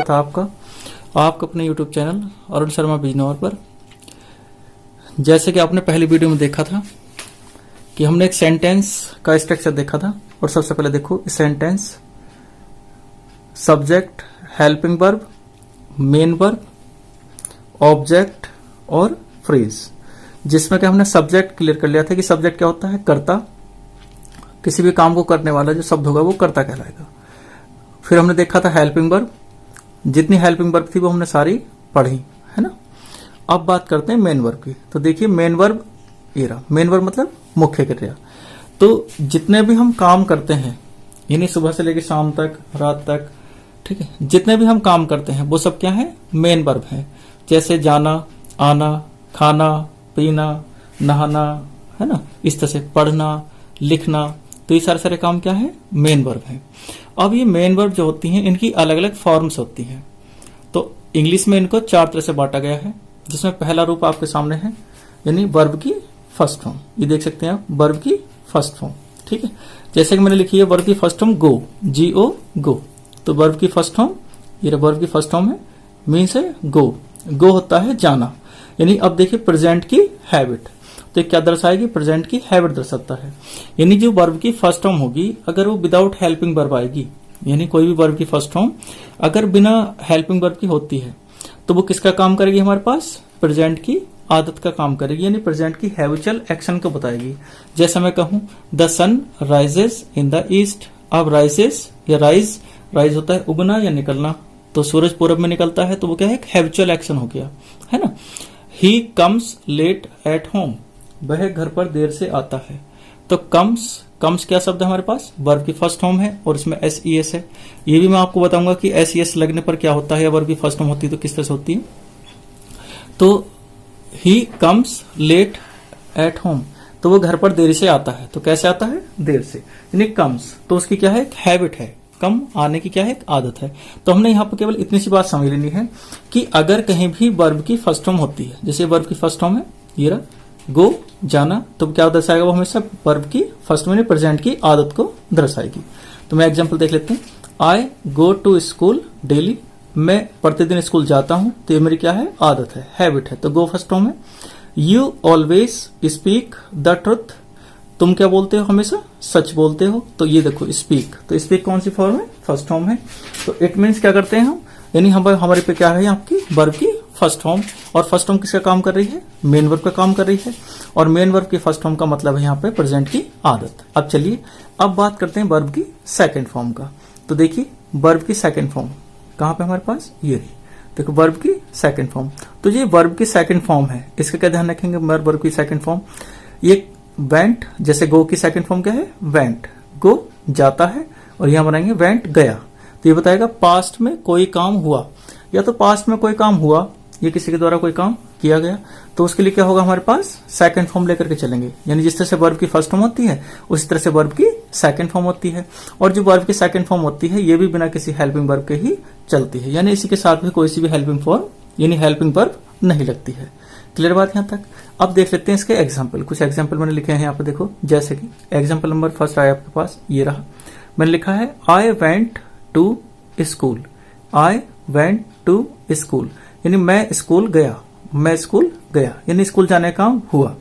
स्वागत है आपका अपने YouTube चैनल अरुण शर्मा बिजनौर पर। जैसे कि आपने पहली वीडियो में देखा था कि हमने एक सेंटेंस का स्ट्रक्चर देखा था, और सबसे पहले देखो sentence, subject, helping verb, main verb, object और फ्रेज, जिसमें कि हमने सब्जेक्ट क्लियर कर लिया था कि सब्जेक्ट क्या होता है, कर्ता। किसी भी काम को करने वाला जो शब्द होगा वो कर्ता कहलाएगा। फिर हमने देखा था हेल्पिंग वर्ब, जितनी हेल्पिंग वर्ब थी वो हमने सारी पढ़ी, है ना। अब बात करते हैं मेन वर्ब की। तो देखिए मेन वर्ब ये रहा, मेन वर्ब मतलब मुख्य क्रिया। तो जितने भी हम काम करते हैं, यानी सुबह से लेकर शाम तक, रात तक, ठीक है, जितने भी हम काम करते हैं वो सब क्या है, मेन वर्ब है। जैसे जाना, आना, खाना, पीना, नहाना, है ना, इस तरह से पढ़ना, लिखना, तो ये सारे काम क्या है, मेन वर्ब है। अब ये मेन वर्ब जो होती हैं इनकी अलग अलग फॉर्म्स होती हैं। तो इंग्लिश में इनको 4 तरह से बांटा गया है, जिसमें पहला रूप आपके सामने है, यानी वर्ब की फर्स्ट फॉर्म। ये देख सकते हैं आप, वर्ब की फर्स्ट फॉर्म, ठीक है। जैसे कि मैंने लिखी है वर्ब की फर्स्ट फॉर्म गो, GO, गो। तो वर्ब की फर्स्ट फॉर्म, ये वर्ब की फर्स्ट फॉर्म है, मीन्स है गो। गो होता है जाना। यानी अब देखिए प्रेजेंट की हैबिट, तो क्या दर्शाएगी, प्रेजेंट की हैबिट दर्शाता है। यानी जो वर्ब की फर्स्ट फॉर्म होगी अगर वो विदाउट हेल्पिंग वर्ब आएगी, यानी कोई भी वर्ब की फर्स्ट फॉर्म अगर बिना हेल्पिंग वर्ब की होती है तो वो किसका काम करेगी, हमारे पास प्रेजेंट की आदत का काम करेगी, यानी प्रेजेंट की हैबिचुअल एक्शन को बताएगी। जैसा मैं कहूं the sun rises in the east. अब राइजेस या राइज होता है उगना या निकलना, तो सूरज पूरब में निकलता है, तो वो क्या है, एक हैबिचुअल एक्शन हो गया, है ना। He comes late at home, वह घर पर देर से आता है। तो कम्स क्या शब्द है हमारे पास, वर्ब की फर्स्ट फॉर्म है और इसमें SES है। ये भी मैं आपको बताऊंगा कि SES लगने पर क्या होता है, या वर्ब की फर्स्ट फॉर्म होती है तो किस तरह से होती है। तो he comes late at home, तो वो घर पर देर से आता है। तो कैसे आता है, देर से, यानी कम्स, तो उसकी क्या है, एक हैबिट है, कम आने की क्या है, एक आदत है। तो हमने यहाँ पर केवल इतनी सी बात समझ लेनी है कि अगर कहीं भी वर्ब की फर्स्ट फॉर्म होती है, जैसे वर्ब की फर्स्ट फॉर्म है ये रहा गो, जाना, तो क्या दर्शाएगा, वो हमेशा वर्ब की फर्स्ट में प्रेजेंट की आदत को दर्शाएगी। तो मैं एग्जांपल देख लेते हैं। आई गो टू स्कूल डेली, मैं प्रतिदिन स्कूल जाता हूं, तो ये मेरी क्या है, आदत है, हैबिट है, तो गो फर्स्ट फॉर्म है। You always speak the truth, तुम क्या बोलते हो, हमेशा सच बोलते हो, तो ये देखो स्पीक, तो स्पीक कौन सी फॉर्म है, फर्स्ट फॉर्म है। तो इट मीन्स क्या करते हैं हम, यानी हमारे पे क्या है, आपकी वर्ब की फर्स्ट फॉर्म, और फर्स्ट फॉर्म किसका काम कर रही है, मेन वर्ब का काम कर रही है, और मेन वर्ब की फर्स्ट फॉर्म का मतलब है यहाँ पे प्रेजेंट की आदत। अब चलिए अब बात करते हैं वर्ब की सेकंड फॉर्म का। तो देखिए वर्ब की सेकंड फॉर्म कहाँ पे हमारे पास, ये देखो वर्ब की सेकंड फॉर्म। तो ये वर्ब की सेकंड फॉर्म है, इसका क्या ध्यान रखेंगे, वर्ब की सेकंड फॉर्म, ये वेंट, जैसे गो की सेकंड फॉर्म क्या है, वेंट, गो जाता है, और यहां बनाएंगे वेंट गया। तो ये बताएगा पास्ट में कोई काम हुआ, या तो पास्ट में कोई काम हुआ, ये किसी के द्वारा कोई काम किया गया, तो उसके लिए क्या होगा, हमारे पास सेकंड फॉर्म लेकर के चलेंगे। यानी जिस तरह से वर्ब की फर्स्ट फॉर्म होती है उसी तरह से वर्ब की सेकंड फॉर्म होती है, और जो वर्ब की सेकंड फॉर्म होती है ये भी बिना किसी हेल्पिंग वर्ब के ही चलती है, यानी इसी के साथ भी कोई सी भी हेल्पिंग फॉर्म यानी हेल्पिंग वर्ब नहीं लगती है। क्लियर बात यहां तक। अब देख लेते हैं इसके एग्जाम्पल, कुछ एग्जाम्पल मैंने लिखे हैं यहाँ पे, देखो जैसे कि एग्जाम्पल नंबर फर्स्ट आया आपके पास, ये रहा, मैंने लिखा है I went to school, I went to school, यानी मैं स्कूल गया, मैं स्कूल गया, यानी स्कूल जाने का काम हुआ।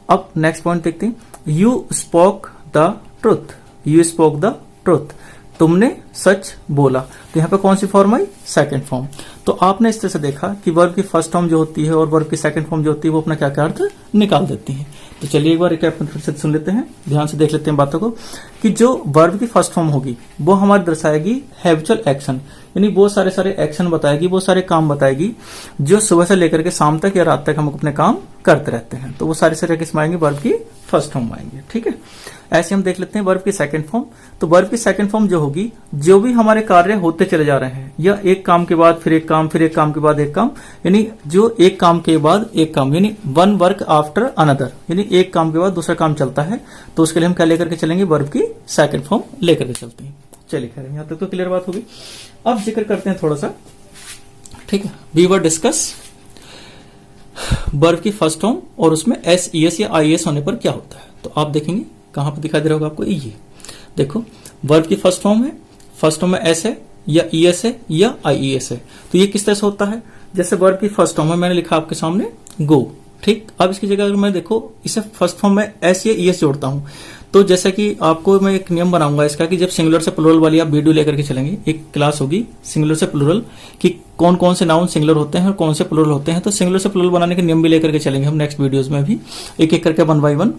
अब नेक्स्ट पॉइंट देखते हैं, you spoke the truth, you spoke the truth, तुमने सच बोला, तो यहाँ पे कौन सी फॉर्म आई, सेकंड फॉर्म। तो आपने इस तरह से देखा कि वर्ब की फर्स्ट फॉर्म जो होती है और वर्ब की सेकंड फॉर्म जो होती है वो अपना क्या क्या अर्थ निकाल देती है। तो चलिए एक बार रिकैप से सुन लेते हैं, ध्यान से देख लेते हैं बातों को, कि जो वर्ब की फर्स्ट फॉर्म होगी वो हमारी दर्शाएगी हैबिचुअल एक्शन, यानी वो सारे एक्शन बताएगी, वो सारे काम बताएगी जो सुबह से लेकर के शाम तक या रात तक हम अपने काम करते रहते हैं। तो वो सारे किस में आएंगे, वर्ब की फर्स्ट फॉर्म आएंगे, ठीक है। ऐसे हम देख लेते हैं वर्ब की सेकंड फॉर्म। तो वर्ब की सेकंड फॉर्म जो होगी, जो भी हमारे कार्य होते चले जा रहे हैं, या एक काम के बाद फिर एक काम, फिर एक काम के बाद एक काम, यानी जो एक काम के बाद एक काम, यानी वन वर्क आफ्टर अनदर, यानी एक काम के बाद दूसरा काम चलता है, तो उसके लिए हम क्या लेकर के चलेंगे, वर्ब की सेकंड फॉर्म लेकर के चलते हैं। चलिए खैर यहां तक तो क्लियर बात होगी। अब जिक्र करते हैं थोड़ा सा, ठीक है, वी वर डिस्कस वर्ब की फर्स्ट फॉर्म और उसमें SES या IES होने पर क्या होता है। तो आप देखेंगे कहां पर दिखाई दे रहा होगा आपको, ये देखो वर्ब की फर्स्ट फॉर्म है, फर्स्ट फॉर्म में S है, या ईएस है या आईईएस है। तो ये किस तरह से होता है, जैसे वर्ब की फर्स्ट फॉर्म में मैंने लिखा आपके सामने गो, ठीक। अब इसकी जगह अगर मैं देखो इसे फर्स्ट फॉर्म में एस या ईएस जोड़ता हूं, तो जैसे कि आपको मैं एक नियम बनाऊंगा इसका कि जब सिंगुलर से प्लुरल वाली आप वीडियो लेकर के चलेंगे, एक क्लास होगी सिंगुलर से प्लुरल कि कौन कौन से नाउन सिंगुलर होते हैं और कौन से प्लुरल होते हैं, तो सिंगुलर से प्लुरल बनाने के नियम भी लेकर के चलेंगे हम नेक्स्ट वीडियोस में भी एक एक करके 1 बाय 1।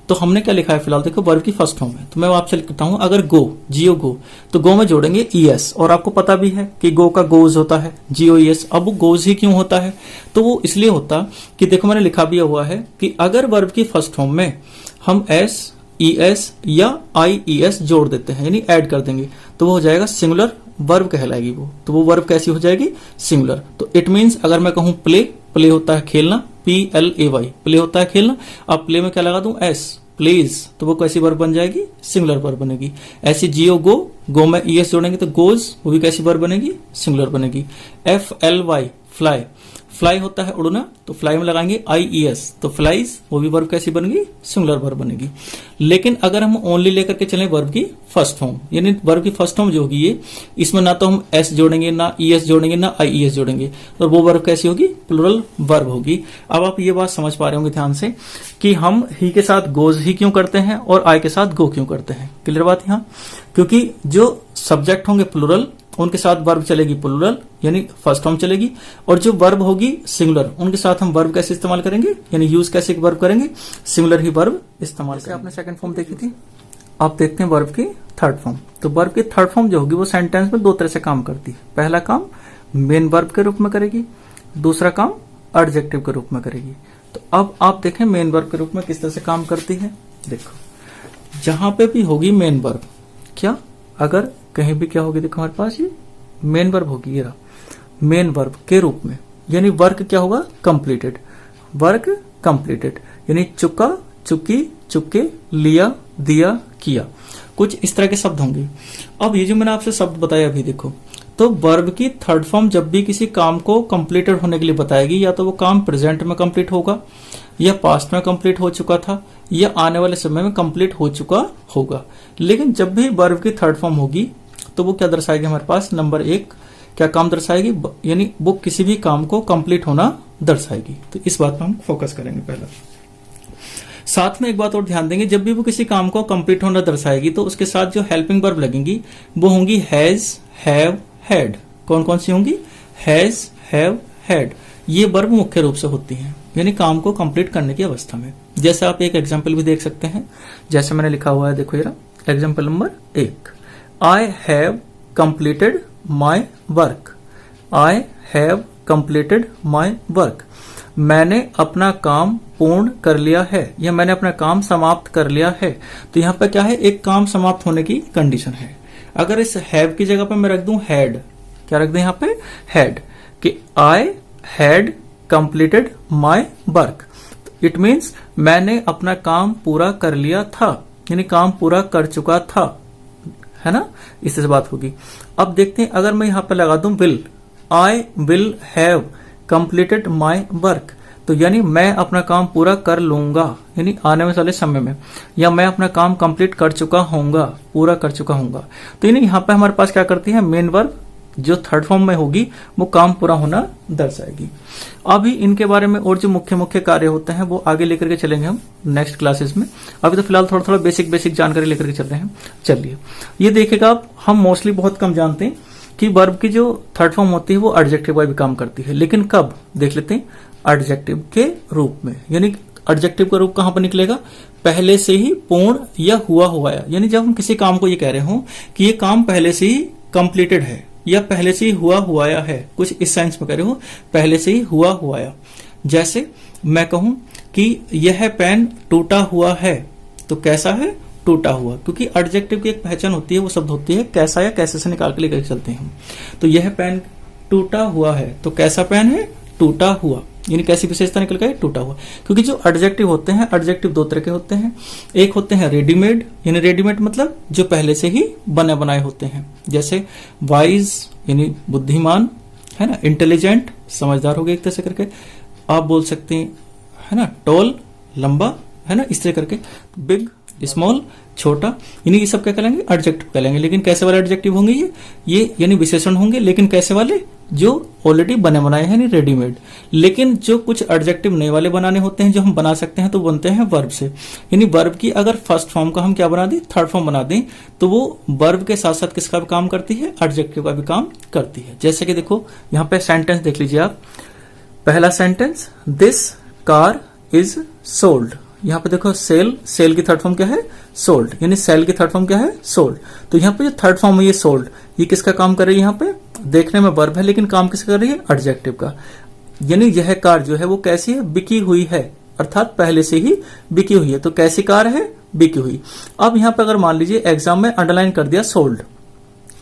तो हमने क्या लिखा है फिलहाल देखो वर्ब की फर्स्ट फॉर्म है, तो मैं आपसे लिखता हूं अगर गो, जियो गो, तो गो में जोड़ेंगे ईएस, और आपको पता भी है कि गो का गोज होता है, जीओईएस। अब वो गोज ही क्यों होता है, तो वो इसलिए होता कि देखो मैंने लिखा भी हुआ है कि अगर वर्ब की फर्स्ट फॉर्म में हम एस, ईएस या आईईएस जोड़ देते हैं, यानी ऐड कर देंगे, तो वो हो जाएगा सिंगुलर वर्ब कहलाएगी वो। तो वो वर्ब कैसी हो जाएगी, सिंगुलर। तो इट मींस अगर मैं कहूं प्ले, प्ले होता है खेलना, PLAY, प्ले होता है खेलना। अब प्ले में क्या लगा दूं, एस, प्लेज, तो वो कैसी वर्ब बन जाएगी, सिंगुलर वर्ब बनेगी। ऐसी जियो गो, गो में ईएस जोड़ेंगे तो गोज, वो भी कैसी वर्ब बनेगी, सिंगुलर बनेगी। FLY, फ्लाई, फ्लाई होता है उड़ना, तो फ्लाई में लगाएंगे आईईएस, तो फ्लाइज, वो भी वर्ब कैसी बनेगी, सिंगुलर वर्ब बनेगी। लेकिन अगर हम ओनली लेकर के चलें वर्ब की फर्स्ट फॉर्म, यानी वर्ब की फर्स्ट फॉर्म जो होगी ये, इसमें ना तो हम एस जोड़ेंगे, ना ईएस जोड़ेंगे, ना आईईएस जोड़ेंगे, तो वो वर्ब कैसी होगी, प्लुरल वर्ब होगी। अब आप ये बात समझ पा रहे होंगे ध्यान से कि हम ही के साथ गोज ही क्यों करते हैं और आई के साथ गो क्यों करते हैं। क्लियर बात यहाँ, क्योंकि जो सब्जेक्ट होंगे प्लुरल उनके साथ वर्ब चलेगी प्लुरल, यानी फर्स्ट फॉर्म चलेगी, और जो वर्ब होगी सिंगुलर उनके साथ हम वर्ब कैसे इस्तेमाल करेंगे, यानी यूज कैसे वर्ब करेंगे, सिंगुलर ही वर्ब इस्तेमाल करेंगे। आपने सेकंड फॉर्म देखी थी, आप देखते हैं वर्ब की थर्ड फॉर्म। तो वर्ब की थर्ड फॉर्म जो होगी वो सेंटेंस में 2 तरह से काम करती है। पहला काम मेन वर्ब के रूप में करेगी, दूसरा काम एडजेक्टिव के रूप में करेगी। तो अब आप देखें मेन वर्ब के रूप में किस तरह से काम करती है। देखो जहां पे भी होगी मेन वर्ब, क्या अगर कहीं भी क्या होगी, देखो हमारे पास ये मेन वर्ब होगी, ये रहा मेन वर्ब के रूप में, यानी वर्क क्या होगा, कंप्लीटेड, वर्क कंप्लीटेड, यानी चुका, चुकी, चुके, लिया, दिया, किया, कुछ इस तरह के शब्द होंगे। अब ये जो मैंने आपसे शब्द बताया अभी देखो, तो वर्ब की थर्ड फॉर्म जब भी किसी काम को कंप्लीटेड होने के लिए बताएगी, या तो वो काम प्रेजेंट में कंप्लीट होगा, या पास्ट में कंप्लीट हो चुका था, या आने वाले समय में कंप्लीट हो चुका होगा। लेकिन जब भी वर्ब की थर्ड फॉर्म होगी तो वो क्या दर्शाएगी हमारे पास, नंबर 1 क्या काम दर्शाएगी, यानी वो किसी भी काम को कंप्लीट होना दर्शाएगी। तो इस बात पर हम फोकस करेंगे पहला। साथ में एक बात और ध्यान देंगे, जब भी वो किसी काम को कंप्लीट होना दर्शाएगी तो उसके साथ जो हेल्पिंग वर्ब लगेंगी वो होंगी हैज, हैव, हैड। कौन कौन सी होंगी, हैज, हैव, हैड। ये वर्ब मुख्य रूप से होती हैं, यानी काम को कंप्लीट करने की अवस्था में। जैसे आप एक एग्जाम्पल भी देख सकते हैं, जैसे मैंने लिखा हुआ है, देखो ये example number 1, I have completed my work. I have completed my work. मैंने अपना काम पूर्ण कर लिया है, या मैंने अपना काम समाप्त कर लिया है। तो यहाँ पे क्या है, एक काम समाप्त होने की कंडीशन है। अगर इस हैव की जगह पे मैं रख दूं हैड, क्या रख दूं यहाँ पे, हैड, कि I had completed my work. It means मैंने अपना काम पूरा कर लिया था, यानी काम पूरा कर चुका था, है ना, इससे बात होगी। अब देखते हैं अगर मैं यहां पर लगा दूं will, I will have completed my work, तो यानी मैं अपना काम पूरा कर लूंगा, यानी आने वाले समय में, या मैं अपना काम कंप्लीट कर चुका होऊंगा, पूरा कर चुका होऊंगा। तो यानी यहाँ पे हमारे पास क्या करती है, मेन वर्ब जो थर्ड फॉर्म में होगी वो काम पूरा होना दर्शाएगी। अभी इनके बारे में और जो मुख्य मुख्य कार्य होते हैं वो आगे लेकर के चलेंगे हम नेक्स्ट क्लासेस में। अभी तो फिलहाल थोड़ा थोड़ा बेसिक जानकारी लेकर के चल रहे हैं। चलिए ये देखिएगा आप, हम मोस्टली बहुत कम जानते हैं कि वर्ब की जो थर्ड फॉर्म होती है वो एडजेक्टिव वाइज भी काम करती है, लेकिन कब देख लेते हैं, एडजेक्टिव के रूप में। यानी एडजेक्टिव का रूप कहां पर निकलेगा, पहले से ही पूर्ण या हुआ हुआ है। यानी जब हम किसी काम को ये कह रहे हो कि ये काम पहले से ही कंप्लीटेड है या पहले से ही हुआ हुआया है, कुछ इस सेंस में कह रहे हो, पहले से ही हुआ हुआया। जैसे मैं कहूं कि यह पेन टूटा हुआ है, तो कैसा है, टूटा हुआ, क्योंकि एडजेक्टिव की एक पहचान होती है, वो शब्द होती है कैसा या कैसे से निकाल के लेकर चलते हैं हम। तो यह पेन टूटा हुआ है, तो कैसा पेन है, टूटा हुआ, यानी कैसी विशेषता निकल गई, टूटा हुआ। क्योंकि जो एडजेक्टिव होते हैं, एडजेक्टिव 2 तरह के होते हैं। एक होते हैं रेडीमेड, यानी रेडीमेड मतलब जो पहले से ही बने बनाए होते हैं, जैसे वाइज यानी बुद्धिमान, है ना, इंटेलिजेंट समझदार हो गए एक तरह से करके आप बोल सकते हैं, है ना, टॉल लंबा, है ना, इस तरह करके। बिग स्मॉल छोटा, यानी ये सब क्या कहलाएंगे, एडजेक्टिव कहलाएंगे। लेकिन कैसे वाले एडजेक्टिव होंगे ये यानी विशेषण होंगे, लेकिन कैसे वाले, जो ऑलरेडी बने बनाए हैं, यानी रेडीमेड। लेकिन जो कुछ एडजेक्टिव नए वाले बनाने होते हैं, जो हम बना सकते हैं, तो बनते हैं वर्ब से। यानी वर्ब की अगर फर्स्ट फॉर्म का हम क्या बना दें, थर्ड फॉर्म बना दें, तो वो वर्ब के साथ साथ किसका भी काम करती है, एडजेक्टिव का भी काम करती है। जैसे कि देखो यहाँ पे सेंटेंस देख लीजिए आप। पहला sentence, this car is sold. यहाँ पे देखो सेल, सेल की थर्ड फॉर्म क्या है, सोल्ड, यानी सेल की थर्ड फॉर्म क्या है, सोल्ड। तो यहाँ पे जो थर्ड फॉर्म है ये सोल्ड, ये किसका काम कर रही है, यहाँ पे देखने में वर्ब है लेकिन काम किसका कर रही है, एडजेक्टिव का। यानी यह कार जो है वो कैसी है, बिकी हुई है, अर्थात पहले से ही बिकी हुई है। तो कैसी कार है, बिकी हुई। अब यहाँ पे अगर मान लीजिए एग्जाम में अंडरलाइन कर दिया सोल्ड,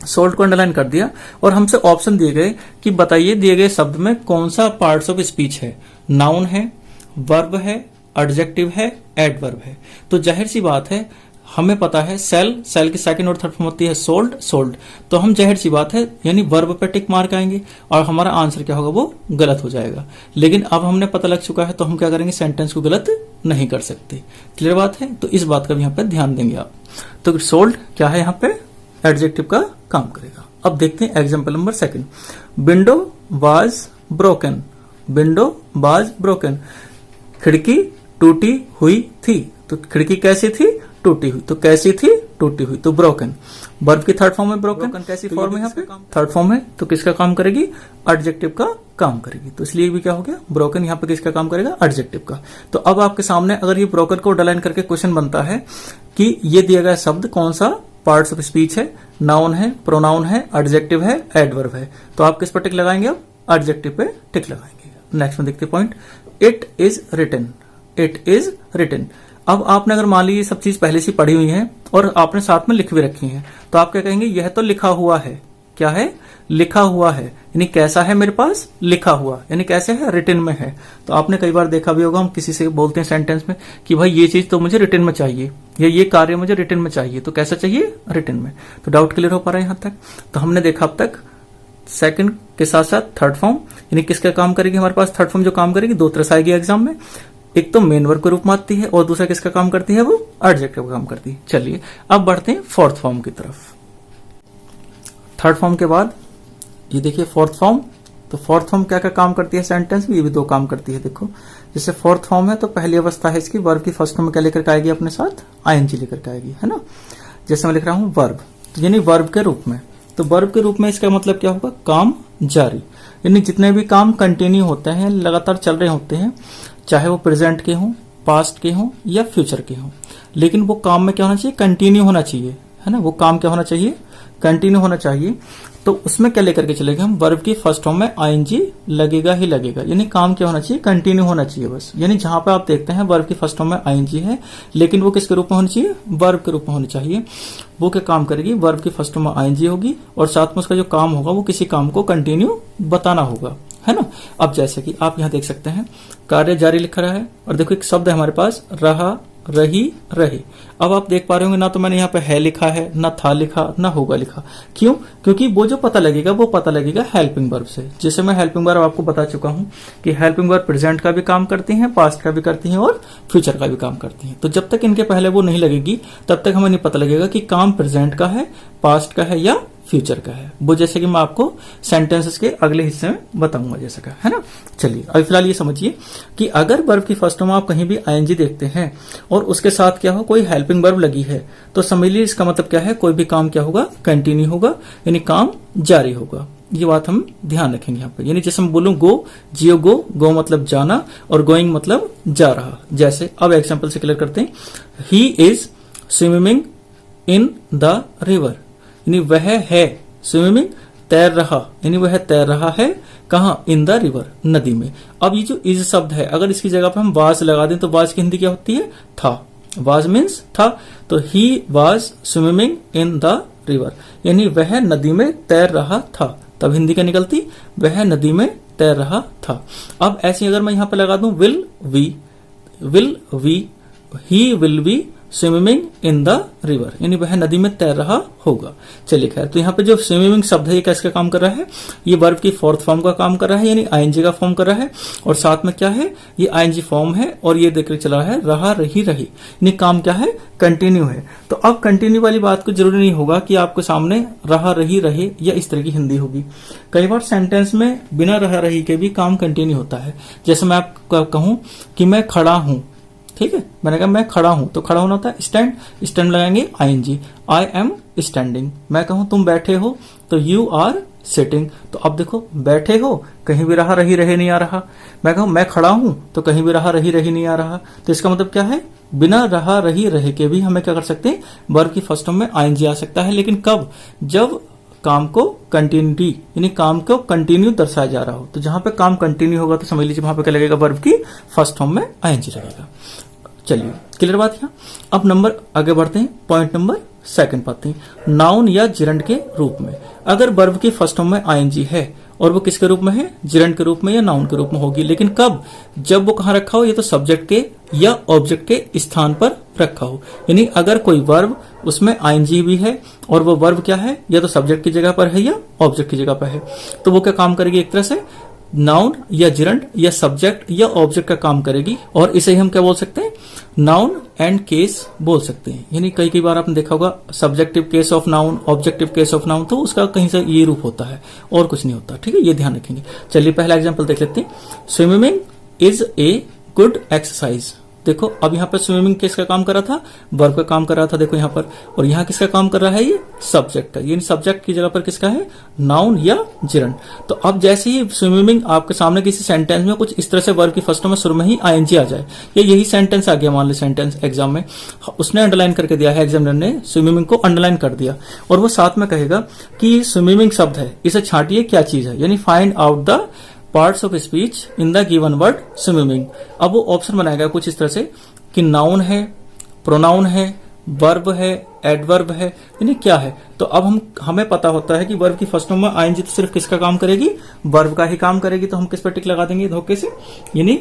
सोल्ड को अंडरलाइन कर दिया और हमसे ऑप्शन दिए गए कि बताइए दिए गए शब्द में कौन सा पार्ट्स ऑफ स्पीच है, नाउन है, वर्ब है, एडजेक्टिव है, एडवर्ब है। तो जाहिर सी बात है, हमें पता है सेल, सेल की सेकंड और थर्ड फॉर्म होती है सोल्ड, सोल्ड। तो हम जाहिर सी बात है यानी वर्ब पे टिक मार्क आएंगे और हमारा आंसर क्या होगा, वो गलत हो जाएगा। लेकिन अब हमने पता लग चुका है तो हम क्या करेंगे, सेंटेंस को गलत नहीं कर सकते। क्लियर बात है, तो इस बात का भी यहाँ पे ध्यान देंगे आप। तो सोल्ड क्या है, यहाँ पे एडजेक्टिव का काम करेगा। अब देखते हैं example number second, window was broken, window was broken, खिड़की टूटी हुई थी। तो खिड़की कैसी थी, टूटी हुई। तो कैसी थी, टूटी हुई। तो ब्रोकन, वर्ब की थर्ड फॉर्म है ब्रोकन, कैसी फॉर्म है, यहाँ पे थर्ड फॉर्म है, तो किसका काम करेगी, एडजेक्टिव का काम करेगी। तो इसलिए भी क्या हो गया, ब्रोकन यहाँ पे किसका काम करेगा, एडजेक्टिव का। तो अब आपके सामने अगर ये ब्रोकन को अंडरलाइन करके क्वेश्चन बनता है कि ये दिया गया शब्द कौन सा पार्ट्स ऑफ स्पीच है, नाउन है, प्रोनाउन है, एडजेक्टिव है, एडवर्ब है, तो आप किस पर टिक लगाएंगे, अब एडजेक्टिव पे टिक लगाएंगे। नेक्स्ट में देखते point, it is written, it is written. अब आपने अगर मान लीजिए सब चीज पहले से पढ़ी हुई है और आपने साथ में लिख भी रखी है, तो आप क्या कहेंगे, यह तो लिखा हुआ है। क्या है, लिखा हुआ है, यानी कैसा है मेरे पास, लिखा हुआ, यानी कैसे है, रिटन में है। तो आपने कई बार देखा भी होगा, हम किसी से बोलते हैं सेंटेंस में कि भाई ये चीज तो मुझे रिटन में चाहिए, या ये कार्य मुझे रिटन में चाहिए, तो कैसा चाहिए, रिटन में। तो डाउट क्लियर हो पा रहा है यहां तक। तो हमने देखा अब तक सेकंड के साथ साथ थर्ड फॉर्म, यानी किसका काम करेगी, हमारे पास थर्ड फॉर्म जो काम करेगी दो तरह से आएगी एग्जाम में, एक तो मेन वर्ब के रूप में आती है और दूसरा किसका काम करती है, वो एडजेक्टिव का काम करती है। चलिए अब बढ़ते हैं फोर्थ फॉर्म की तरफ। थर्ड फॉर्म के बाद ये देखिए फोर्थ फॉर्म। तो फोर्थ फॉर्म क्या क्या काम करती है सेंटेंस में, ये भी दो काम करती है। देखो जैसे फोर्थ फॉर्म है तो पहली अवस्था है इसकी, वर्ब की फर्स्ट फॉर्म में क्या लेकर के आएगी, अपने साथ आईएनजी लेकर के आएगी, है ना। जैसे मैं लिख रहा हूं वर्ब, तो यानी वर्ब के रूप में। तो वर्ब के रूप में इसका मतलब क्या होगा, काम जारी, यानी जितने भी काम कंटिन्यू होते हैं, लगातार चल रहे होते हैं, चाहे वो प्रेजेंट के हों, पास्ट के हों या फ्यूचर के हों, लेकिन वो काम में क्या होना चाहिए, कंटिन्यू होना चाहिए, है ना। वो काम क्या होना चाहिए, कंटिन्यू होना चाहिए। तो उसमें क्या लेकर के चलेंगे हम, वर्ब की फर्स्ट फॉर्म में आईएनजी लगेगा ही लगेगा, यानी काम क्या होना चाहिए, कंटिन्यू होना चाहिए बस। यानी जहां पे आप देखते हैं वर्ब की फर्स्ट फॉर्म में आईएनजी है, लेकिन वो किसके रूप में होनी चाहिए, वर्ब के रूप में होनी चाहिए। वो क्या काम करेगी, वर्ब की फर्स्ट फॉर्म में आईएनजी होगी और साथ में उसका जो काम होगा वो किसी काम को कंटिन्यू बताना होगा, है ना। अब जैसे कि आप यहाँ देख सकते हैं कार्य जारी लिखा रहा है और देखो एक शब्द है हमारे पास, रहा, रही, रहे। अब आप देख पा रहे होंगे ना, तो मैंने यहाँ पे है लिखा है, ना था लिखा, ना होगा लिखा। क्यों, क्योंकि वो जो पता लगेगा वो पता लगेगा हेल्पिंग वर्ब से। जैसे मैं हेल्पिंग वर्ब आपको बता चुका हूं कि हेल्पिंग वर्ब प्रेजेंट का भी काम करती हैं, पास्ट का भी करती हैं और फ्यूचर का भी काम करती हैं। तो जब तक इनके पहले वो नहीं लगेगी तब तक हमें नहीं पता लगेगा कि काम प्रेजेंट का है, पास्ट का है या फ्यूचर का है। वो जैसे कि मैं आपको सेंटेंसेस के अगले हिस्से में बताऊंगा जैसे का, है ना। चलिए अभी फिलहाल ये समझिए कि अगर वर्ब की फर्स्ट फॉर्म आप कहीं भी आईएनजी देखते हैं और उसके साथ क्या हो, कोई हेल्पिंग वर्ब लगी है, तो समझ लीजिए इसका मतलब क्या है, कोई भी काम क्या होगा, कंटिन्यू होगा, यानी काम जारी होगा। ये बात हम ध्यान रखेंगे यहाँ पे। यानी जैसे मैं बोलूं गो, जियो गो, गो मतलब जाना और गोइंग मतलब जा रहा। जैसे अब एग्जाम्पल से क्लियर करते हैं, he is swimming in the river, यानी वह है स्विमिंग तैर रहा, यानी वह तैर रहा है कहाँ, इन द रिवर, नदी में। अब ये जो इज शब्द है, अगर इसकी जगह पर हम वाज लगा दें तो वाज की हिंदी क्या होती है, था। वाज मीन्स था, तो he was swimming in the river, यानी वह नदी में तैर रहा था। तब हिंदी क्या निकलती, वह नदी में तैर रहा था। अब ऐसे अगर मैं यहां पर लगा दूं will we, he will be swimming in the river, यानी वह नदी में तैर रहा होगा। चलिए खैर, तो यहाँ पे जो स्विमिंग शब्द है ये कैसे काम कर रहा है, ये वर्ब की फोर्थ फॉर्म का काम कर रहा है, यानी आईएनजी का फॉर्म कर रहा है, और साथ में क्या है, ये आईएनजी फॉर्म है, और ये देख चला है रहा रही रही, यानी काम क्या है, कंटिन्यू है। तो अब कंटिन्यू वाली बात को जरूरी नहीं होगा कि आपके सामने रहा रही रहे या इस तरह की हिंदी होगी। कई बार सेंटेंस में बिना रहा रही के भी काम कंटिन्यू होता है। जैसे मैं आपको कहूं कि मैं खड़ा हूं, ठीक है, मैंने कहा मैं खड़ा हूं, तो खड़ा होना होता है स्टैंड, स्टैंड लगाएंगे आईएनजी, आई एम स्टैंडिंग। मैं कहूं तुम बैठे हो, तो यू आर सिटिंग। तो अब देखो, बैठे हो, कहीं भी रहा रही रहे नहीं आ रहा। मैं कहूं मैं खड़ा हूं, तो कहीं भी रहा रही रही नहीं आ रहा। तो इसका मतलब क्या है, बिना रहा रही रहे के भी हमें क्या कर सकते हैं, वर्ब की फर्स्ट फॉर्म में आईएनजी आ सकता है। लेकिन कब, जब काम को कंटिन्यूटी, यानी काम को कंटिन्यू दर्शाया जा रहा हो। तो जहां पे काम कंटिन्यू होगा तो समझ लीजिए वहां पे क्या लगेगा, वर्ब की फर्स्ट फॉर्म में आईएनजी लगेगा। चलिए क्लियर बात यहाँ। अब नंबर आगे बढ़ते हैं, पॉइंट नंबर सेकंड पाते हैं, नाउन या जिरंड के रूप में। अगर वर्ब की फर्स्ट फॉर्म में आईएनजी है और वो किसके रूप में है, जिरंड के रूप में या नाउन के रूप में होगी। लेकिन कब, जब वो कहां रखा हो, ये तो सब्जेक्ट के या ऑब्जेक्ट के स्थान पर रखा हो। यानी अगर कोई वर्ब उसमें आईएनजी भी है और वो वर्ब क्या है, या तो सब्जेक्ट की जगह पर है या ऑब्जेक्ट की जगह पर है, तो वो क्या काम करेगी, एक तरह से नाउन या जिरंड या सब्जेक्ट या ऑब्जेक्ट का काम करेगी। और इसे ही हम क्या बोल सकते हैं, नाउन एंड केस बोल सकते हैं। यानी कई बार आपने देखा होगा subjective case of noun, objective case of noun, तो उसका कहीं से ये रूप होता है और कुछ नहीं होता। ठीक है, ये ध्यान रखेंगे। चलिए पहला एग्जांपल देख लेते हैं, swimming is a good exercise. देखो अब यहाँ पर स्विमिंग किसका काम कर रहा था, वर्ब का काम कर रहा था, देखो यहाँ पर। और यहाँ किसका काम कर रहा है, ये सब्जेक्ट का, यानी सब्जेक्ट की जगह पर किसका है, नाउन या जिरंड। तो अब जैसे ही स्विमिंग आपके सामने किसी सेंटेंस में कुछ इस तरह से वर्ब की फर्स्ट में शुरू में ही आईएनजी आ जाए, या यही सेंटेंस आ गया, मान ली सेंटेंस एग्जाम में उसने अंडरलाइन करके दिया है, एग्जामिनर ने स्विमिंग को अंडरलाइन कर दिया, और वो साथ में कहेगा कि स्विमिंग शब्द है, इसे छांटिए क्या चीज है, यानी find out the parts of speech in the given word swimming. अब वो ऑप्शन बनाएगा कुछ इस तरह से कि नाउन है, प्रोनाउन है, वर्ब है, एडवर्ब है, यानी क्या है। तो अब हमें पता होता है कि वर्ब की फर्स्ट फॉर्म में आईएनजी तो सिर्फ किसका काम करेगी, वर्ब का ही काम करेगी। तो हम किस पर टिक लगा देंगे, धोखे से, यानी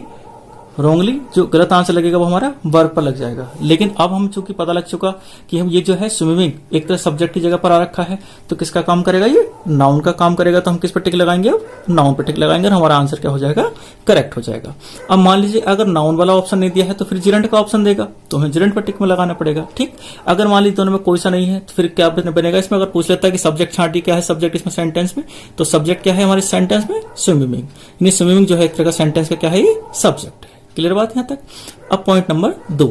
रोंगली जो गलत आंसर लगेगा वो हमारा वर्ब पर लग जाएगा। लेकिन अब हम चूंकि पता लग चुका कि हम ये जो है स्विमिंग एक तरह सब्जेक्ट की जगह पर आ रखा है, तो किसका काम करेगा, ये नाउन का काम करेगा। तो हम किस पर टिक लगाएंगे, अब नाउन पर टिक लगाएंगे और हमारा आंसर क्या हो जाएगा, करेक्ट हो जाएगा। अब मान लीजिए अगर नाउन वाला ऑप्शन नहीं दिया है तो फिर जिरंड का ऑप्शन देगा, तो हमें जिरंड पर टिक में लगाना पड़ेगा। ठीक, अगर मान लीजिए दोनों में कोई सा नहीं है तो फिर क्या बनेगा इसमें, अगर पूछ लेता है कि सब्जेक्ट छांटी क्या है, सब्जेक्ट इसमें सेंटेंस में, तो सब्जेक्ट क्या है हमारे सेंटेंस में, स्विमिंग, यानी स्विमिंग जो है एक तरह का सेंटेंस का क्या है, ये सब्जेक्ट है। क्लियर बात यहां तक। अब point number 2,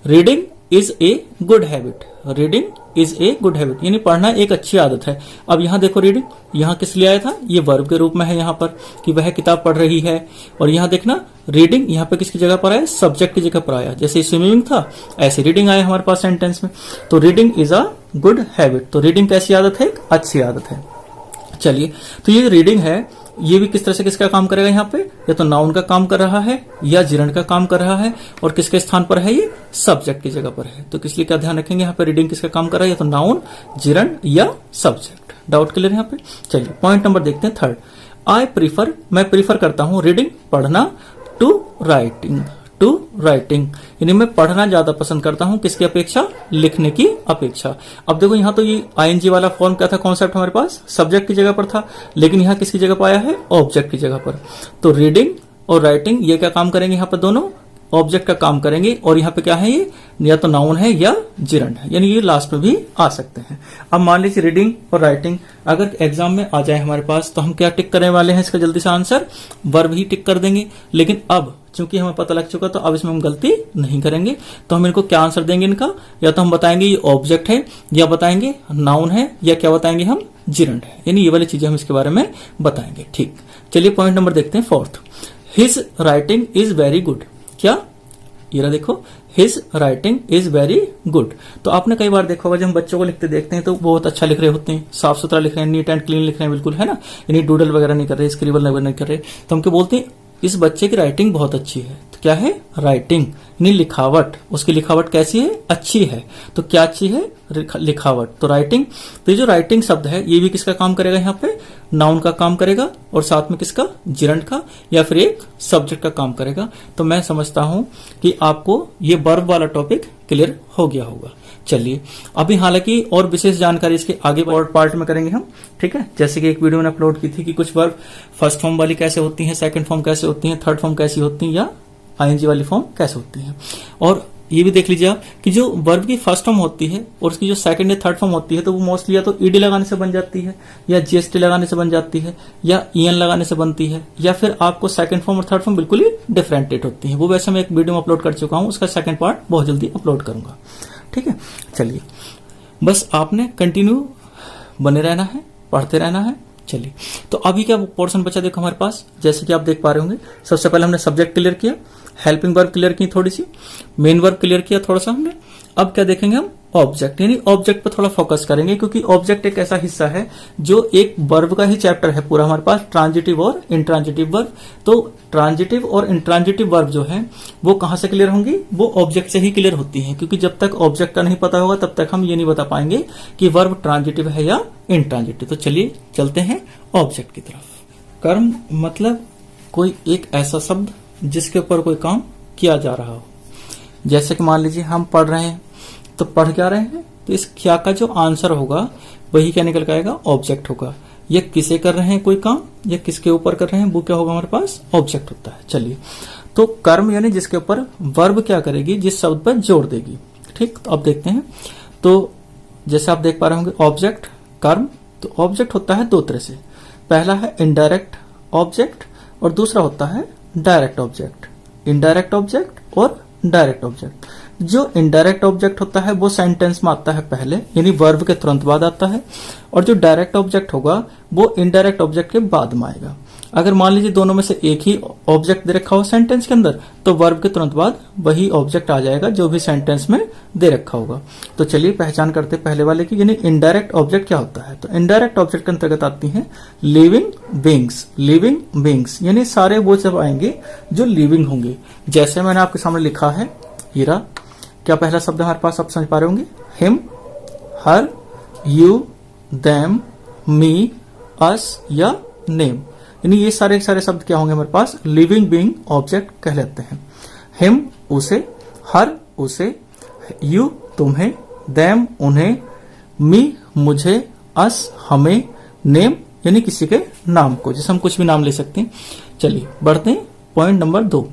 reading is a good habit. Reading is a good habit, यानी पढ़ना एक अच्छी आदत है। अब यहां देखो, रीडिंग यहां किस लिए आया था, ये वर्ब के रूप में है यहां पर कि वह किताब पढ़ रही है। और यहां देखना रीडिंग यहां पे किसकी जगह पर आया, सब्जेक्ट की जगह पर आया। जैसे स्विमिंग था ऐसे रीडिंग आया हमारे पास सेंटेंस में। तो reading is a good habit, तो रीडिंग कैसी आदत है, एक अच्छी आदत है। चलिए, तो ये रीडिंग है, ये भी किस तरह से किसका काम करेगा, यहाँ पे या तो नाउन का काम कर रहा है या जिरंड का काम कर रहा है, और किसके स्थान पर है, ये सब्जेक्ट की जगह पर है। तो किस लिए क्या ध्यान रखेंगे, यहाँ पे रीडिंग किसका काम कर रहा है, या तो नाउन, जिरंड या सब्जेक्ट। डाउट क्लियर यहाँ पे। चलिए पॉइंट नंबर देखते हैं, थर्ड, आई प्रीफर, मैं प्रीफर करता हूं रीडिंग पढ़ना, टू राइटिंग, टू राइटिंग, यानी मैं पढ़ना ज्यादा पसंद करता हूं किसकी अपेक्षा, लिखने की अपेक्षा। अब देखो यहां तो ये आईएनजी वाला फॉर्म क्या था, कॉन्सेप्ट हमारे पास सब्जेक्ट की जगह पर था, लेकिन यहां किसकी जगह पर आया है, ऑब्जेक्ट की जगह पर। तो रीडिंग और राइटिंग ये क्या काम करेंगे, यहां पर दोनों ऑब्जेक्ट का काम करेंगे, और यहाँ पे क्या है, ये या तो नाउन है या जिरंड है, यानी ये लास्ट में भी आ सकते हैं। अब मान लीजिए रीडिंग और राइटिंग अगर एग्जाम में आ जाए हमारे पास, तो हम क्या टिक करने वाले हैं, इसका जल्दी से आंसर वर्ब ही टिक कर देंगे। लेकिन अब चूंकि हमें पता लग चुका, तो अब इसमें हम गलती नहीं करेंगे। तो हम इनको क्या आंसर देंगे इनका, या तो हम बताएंगे ये ऑब्जेक्ट है, या बताएंगे नाउन है, या क्या बताएंगे हम, जिरंड है, यानी ये वाली चीजें हम इसके बारे में बताएंगे। ठीक, चलिए पॉइंट नंबर देखते हैं, fourth, his writing is very good. क्या, ये रहा देखो, his writing is very good. तो आपने कई बार देखा होगा जब हम बच्चों को लिखते देखते हैं तो बहुत अच्छा लिख रहे होते हैं, साफ सुथरा लिख रहे हैं, नीट एंड क्लीन लिख रहे हैं, बिल्कुल, है ना, यानी डूडल वगैरह नहीं कर रहे, स्क्रिबल वगैरह नहीं कर रहे, तो हम क्या बोलते हैं, इस बच्चे की राइटिंग बहुत अच्छी है। तो क्या है, राइटिंग, यानी लिखावट, उसकी लिखावट कैसी है, अच्छी है। तो क्या अच्छी है, लिखावट। तो राइटिंग, तो ये जो राइटिंग शब्द है ये भी किसका काम करेगा, यहाँ पे नाउन का काम करेगा और साथ में किसका, जिरंड का या फिर एक सब्जेक्ट का काम करेगा। तो मैं समझता हूं कि आपको ये वर्ब वाला टॉपिक क्लियर हो गया होगा। चलिए अभी हालांकि और विशेष जानकारी इसके आगे और पार्ट में करेंगे हम, ठीक है। जैसे कि एक वीडियो मैंने अपलोड की थी कि कुछ वर्ब फर्स्ट फॉर्म वाली कैसे होती हैं, सेकंड फॉर्म कैसे होती हैं, थर्ड फॉर्म कैसी होती हैं या आईएनजी वाली फॉर्म कैसे होती हैं। और ये भी देख लीजिए आप कि जो वर्ब की फर्स्ट फॉर्म होती है और उसकी जो सेकंड या थर्ड फॉर्म होती है तो वो मोस्टली या तो ईडी लगाने से बन जाती है या जीएसटी लगाने से बन जाती है या ईएन लगाने से बनती है या फिर आपको सेकंड फॉर्म और थर्ड फॉर्म बिल्कुल ही डिफरेंटेट होती है। वो वैसे मैं एक वीडियो में अपलोड कर चुका हूं, उसका सेकंड पार्ट बहुत जल्दी अपलोड करूंगा, ठीक है। चलिए बस आपने कंटिन्यू बने रहना है, पढ़ते रहना है। चलिए तो अभी क्या पोर्शन बचा देखो हमारे पास, जैसे कि आप देख पा रहे होंगे। सबसे पहले हमने सब्जेक्ट क्लियर किया, हेल्पिंग वर्ब क्लियर की थोड़ी सी, मेन वर्ब क्लियर किया थोड़ा सा हमने। अब क्या देखेंगे हम, ऑब्जेक्ट, यानी ऑब्जेक्ट पर थोड़ा फोकस करेंगे क्योंकि ऑब्जेक्ट एक ऐसा हिस्सा है जो एक वर्ब का ही चैप्टर है पूरा हमारे पास, ट्रांजिटिव और इंट्रांजिटिव वर्ब। तो ट्रांजिटिव और इंट्रांजिटिव वर्ब जो है वो कहां से क्लियर होंगी, वो ऑब्जेक्ट से ही क्लियर होती है, क्योंकि जब तक ऑब्जेक्ट का नहीं पता होगा तब तक हम ये नहीं बता पाएंगे कि वर्ब ट्रांजिटिव है या इंट्रांजिटिव। तो चलिए चलते हैं ऑब्जेक्ट की तरफ। कर्म मतलब कोई एक ऐसा शब्द जिसके ऊपर कोई काम किया जा रहा हो। जैसे कि मान लीजिए हम पढ़ रहे हैं, तो पढ़ क्या रहे हैं, तो इस क्या का जो आंसर होगा वही क्या निकल के आएगा, ऑब्जेक्ट होगा। ये किसे कर रहे हैं कोई काम, या किसके ऊपर कर रहे हैं, वो क्या होगा हमारे पास, ऑब्जेक्ट होता है। चलिए तो कर्म यानी जिसके ऊपर वर्ब क्या करेगी, जिस शब्द पर जोड़ देगी, ठीक। तो अब देखते हैं। तो जैसे आप देख पा रहे होंगे ऑब्जेक्ट, कर्म। तो ऑब्जेक्ट होता है दो तरह से, पहला है इनडायरेक्ट ऑब्जेक्ट और दूसरा होता है डायरेक्ट ऑब्जेक्ट। इनडायरेक्ट ऑब्जेक्ट और डायरेक्ट ऑब्जेक्ट। जो इनडायरेक्ट ऑब्जेक्ट होता है वो सेंटेंस में आता है पहले, यानी वर्ब के तुरंत बाद आता है, और जो डायरेक्ट ऑब्जेक्ट होगा वो इनडायरेक्ट ऑब्जेक्ट के बाद में आएगा। अगर मान लीजिए दोनों में से एक ही ऑब्जेक्ट दे रखा हो सेंटेंस के अंदर, तो वर्ब के तुरंत बाद वही ऑब्जेक्ट आ जाएगा जो भी सेंटेंस में दे रखा होगा। तो चलिए पहचान करते पहले वाले की, यानी इनडायरेक्ट ऑब्जेक्ट क्या होता है। तो इनडायरेक्ट ऑब्जेक्ट के अंतर्गत आती हैं लिविंग बीइंग्स। लिविंग बीइंग्स यानी सारे वो सब आएंगे जो लिविंग होंगे। जैसे मैंने आपके सामने लिखा है हीरा, क्या पहला शब्द हमारे पास आप समझ पा रहे होंगे, हिम, हर, यू, देम, मी, अस या नेम। यानी ये सारे शब्द क्या होंगे हमारे पास, लिविंग बीइंग ऑब्जेक्ट कहलाते हैं। हिम उसे, हर उसे, यू तुम्हें, देम उन्हें, मी मुझे, अस हमें, नेम यानी किसी के नाम को, जैसे हम कुछ भी नाम ले सकते हैं। चलिए बढ़ते हैं पॉइंट नंबर 2।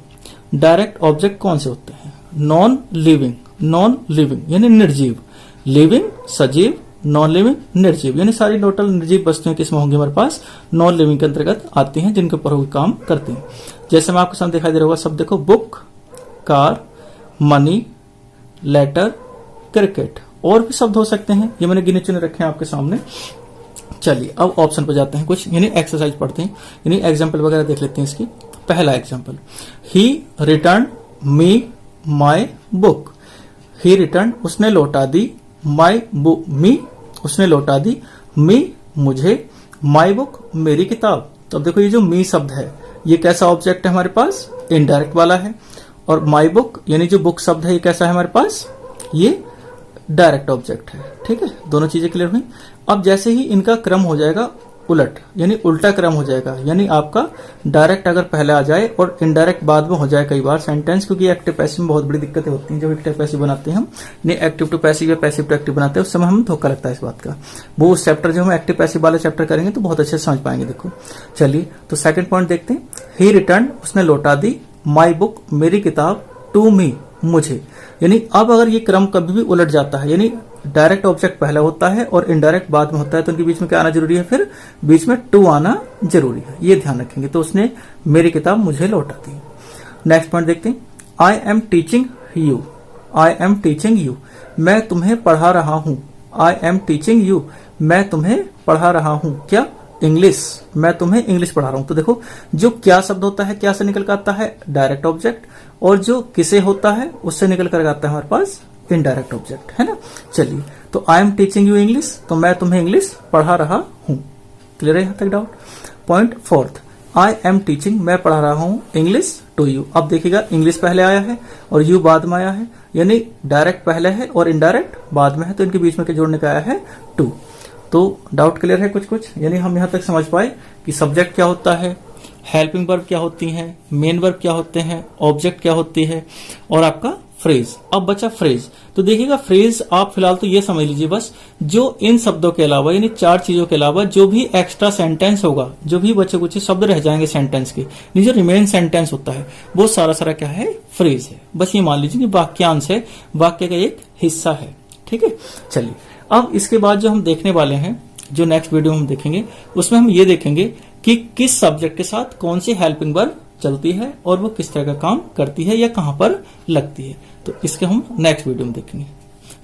डायरेक्ट ऑब्जेक्ट कौन से होते हैं, नॉन लिविंग। नॉन लिविंग यानी निर्जीव, लिविंग सजीव, नॉन लिविंग निर्जीव, यानी सारी टोटल निर्जीव वस्तुएं किसमें होंगी हमारे पास, नॉन लिविंग के अंतर्गत आती हैं, जिनके ऊपर वो काम करते हैं। जैसे मैं आपको सामने दिखाई दे रहा होगा शब्द देखो, book, car, money, letter, cricket, और भी शब्द हो सकते हैं, ये मैंने गिने चुने रखे हैं आपके सामने। चलिए अब ऑप्शन पर जाते हैं, कुछ यानी एक्सरसाइज पढ़ते हैं, यानी एग्जाम्पल वगैरह देख लेते हैं इसकी। पहला example, he return me my book. He return उसने लौटा दी, माई बुक मी उसने लौटा दी, मी मुझे, माई बुक मेरी किताब। तो अब देखो ये जो मी शब्द है ये कैसा ऑब्जेक्ट है हमारे पास, इनडायरेक्ट वाला है, और माई बुक यानी जो बुक शब्द है ये कैसा है हमारे पास, ये डायरेक्ट ऑब्जेक्ट है, ठीक है। दोनों चीजें क्लियर हुई। अब जैसे ही इनका क्रम हो जाएगा उलट, यानी उल्टा क्रम हो जाएगा, यानी आपका डायरेक्ट अगर पहले आ जाए और इनडायरेक्ट बाद में हो जाए कई बार सेंटेंस, क्योंकि एक्टिव पैसिव में बहुत बड़ी दिक्कतें होती हैं जब एक्टिव पैसिव बनाते हैं हम, नहीं एक्टिव टू पैसिव या पैसिव टू एक्टिव बनाते हैं, उस समय हम धोखा लगता है इस बात का। वो उस चैप्टर जो हम एक्टिव पैसिव वाले चैप्टर करेंगे तो बहुत अच्छे से समझ पाएंगे। देखो चलिए तो सेकंड पॉइंट देखते हैं, ही रिटर्न उसने लौटा दी, माई बुक मेरी किताब, टू मी मुझे। यानी अब अगर ये क्रम कभी भी उलट जाता है, यानी डायरेक्ट ऑब्जेक्ट पहले होता है और इनडायरेक्ट बाद में होता है, तो उनके बीच में क्या आना जरूरी है, फिर बीच में टू आना जरूरी है, ये ध्यान रखेंगे। तो उसने मेरी किताब मुझे लौटा दी। नेक्स्ट पॉइंट देखते हैं, I am teaching you. I am teaching you मैं तुम्हें पढ़ा रहा हूं। आई एम टीचिंग यू मैं तुम्हें पढ़ा रहा हूं, क्या, इंग्लिश, मैं तुम्हें इंग्लिश पढ़ा रहा हूं। तो देखो जो क्या शब्द होता है क्या से निकल कर आता है, डायरेक्ट ऑब्जेक्ट, और जो किसे होता है उससे निकल कर आता है हमारे पास इनडायरेक्ट ऑब्जेक्ट, है ना। चलिए तो I am teaching you English, तो मैं तुम्हें इंग्लिश पढ़ा रहा हूं। क्लियर है यहां तक doubt. Point 4, I am teaching मैं पढ़ा रहा हूं इंग्लिश टू यू। अब देखिएगा इंग्लिश पहले आया है और यू बाद में आया है, यानी डायरेक्ट पहले है और इनडायरेक्ट बाद में है, तो इनके बीच में के जोड़ने का आया है टू। तो डाउट क्लियर है कुछ, यानी हम यहां तक समझ पाए कि सब्जेक्ट क्या होता है, हेल्पिंग वर्ब क्या होती हैं, मेन वर्ब क्या होते हैं, ऑब्जेक्ट क्या होती है और आपका फ्रेज। अब बचा फ्रेज। तो देखिएगा फ्रेज आप फिलहाल तो ये समझ लीजिए बस, जो इन शब्दों के अलावा यानी 4 चीजों के अलावा जो भी एक्स्ट्रा सेंटेंस होगा, जो भी बचे कुछ शब्द रह जाएंगे सेंटेंस के, जो रिमेन सेंटेंस होता है वो सारा क्या है, फ्रेज है। बस ये मान लीजिए कि वाक्यांश है, वाक्य का एक हिस्सा है। ठीक है, चलिए अब इसके बाद जो हम देखने वाले हैं, जो नेक्स्ट वीडियो हम देखेंगे, उसमें हम ये देखेंगे कि किस सब्जेक्ट के साथ कौन सी हेल्पिंग वर्ब चलती है और वो किस तरह का काम करती है या कहां पर लगती है। तो इसके हम नेक्स्ट वीडियो में देखेंगे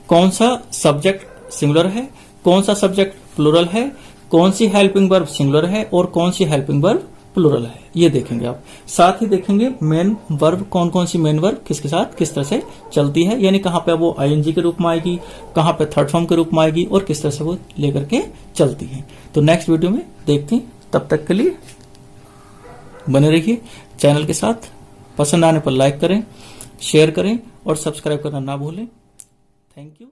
कौन सा सब्जेक्ट सिंगुलर है, कौन सा सब्जेक्ट प्लुरल है, कौन सी हेल्पिंग वर्ब सिंगुलर है और कौन सी हेल्पिंग वर्ब प्लुरल है, ये देखेंगे आप। साथ ही देखेंगे मेन वर्ब, कौन कौन सी मेन वर्ब किसके साथ किस तरह से चलती है, यानी कहां पे वो आईएनजी के रूप में आएगी, कहां पे थर्ड फॉर्म के रूप में आएगी और किस तरह से वो लेकर के चलती है। तो नेक्स्ट वीडियो में देखते हैं, तब तक के लिए बने रहिए चैनल के साथ। पसंद आने पर लाइक करें, शेयर करें और सब्सक्राइब करना ना भूलें। Thank you.